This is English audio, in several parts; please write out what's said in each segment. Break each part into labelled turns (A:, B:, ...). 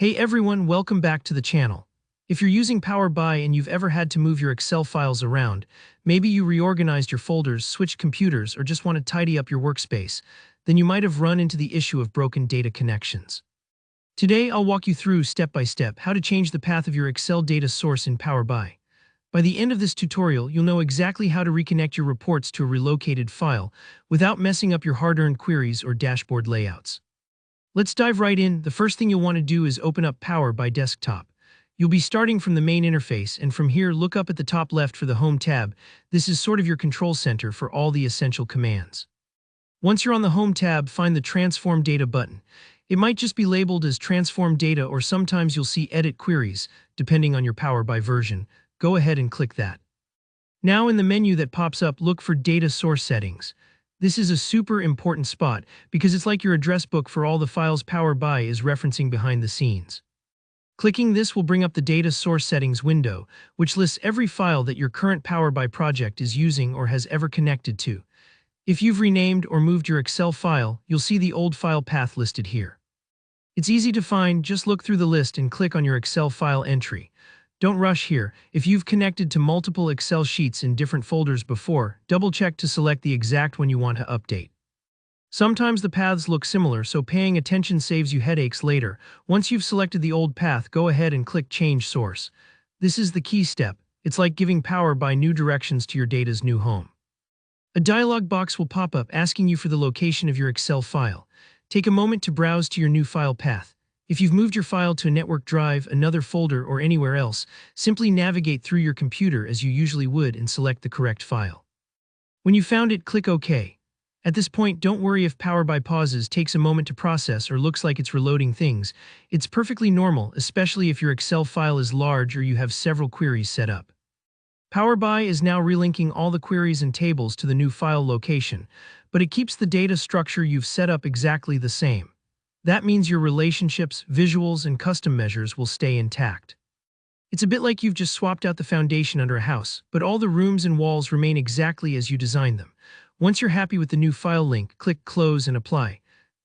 A: Hey everyone, welcome back to the channel. If you're using Power BI and you've ever had to move your Excel files around, maybe you reorganized your folders, switched computers, or just want to tidy up your workspace, then you might have run into the issue of broken data connections. Today, I'll walk you through step by step how to change the path of your Excel data source in Power BI. By the end of this tutorial, you'll know exactly how to reconnect your reports to a relocated file without messing up your hard-earned queries or dashboard layouts. Let's dive right in. The first thing you'll want to do is open up Power BI Desktop. You'll be starting from the main interface, and from here, look up at the top left for the Home tab. This is sort of your control center for all the essential commands. Once you're on the Home tab, find the Transform Data button. It might just be labeled as Transform Data, or sometimes you'll see Edit Queries, depending on your Power BI version. Go ahead and click that. Now in the menu that pops up, look for Data Source Settings. This is a super important spot because it's like your address book for all the files Power BI is referencing behind the scenes. Clicking this will bring up the Data Source Settings window, which lists every file that your current Power BI project is using or has ever connected to. If you've renamed or moved your Excel file, you'll see the old file path listed here. It's easy to find, just look through the list and click on your Excel file entry. Don't rush here. If you've connected to multiple Excel sheets in different folders before, double-check to select the exact one you want to update. Sometimes the paths look similar, so paying attention saves you headaches later. Once you've selected the old path, go ahead and click Change Source. This is the key step. It's like giving Power BI new directions to your data's new home. A dialog box will pop up asking you for the location of your Excel file. Take a moment to browse to your new file path. If you've moved your file to a network drive, another folder, or anywhere else, simply navigate through your computer as you usually would and select the correct file. When you found it, click OK. At this point, don't worry if Power BI pauses, takes a moment to process, or looks like it's reloading things. It's perfectly normal, especially if your Excel file is large or you have several queries set up. Power BI is now relinking all the queries and tables to the new file location, but it keeps the data structure you've set up exactly the same. That means your relationships, visuals, and custom measures will stay intact. It's a bit like you've just swapped out the foundation under a house, but all the rooms and walls remain exactly as you designed them. Once you're happy with the new file link, click Close and Apply.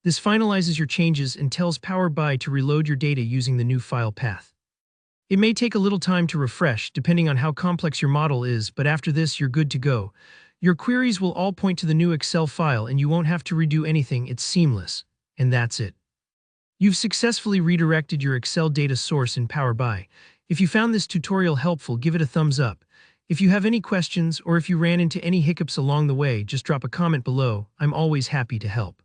A: This finalizes your changes and tells Power BI to reload your data using the new file path. It may take a little time to refresh, depending on how complex your model is, but after this, you're good to go. Your queries will all point to the new Excel file and you won't have to redo anything. It's seamless. And that's it. You've successfully redirected your Excel data source in Power BI. If you found this tutorial helpful, give it a thumbs up. If you have any questions or if you ran into any hiccups along the way, just drop a comment below. I'm always happy to help.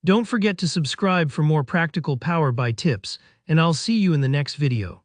A: Don't forget to subscribe for more practical Power BI tips, and I'll see you in the next video.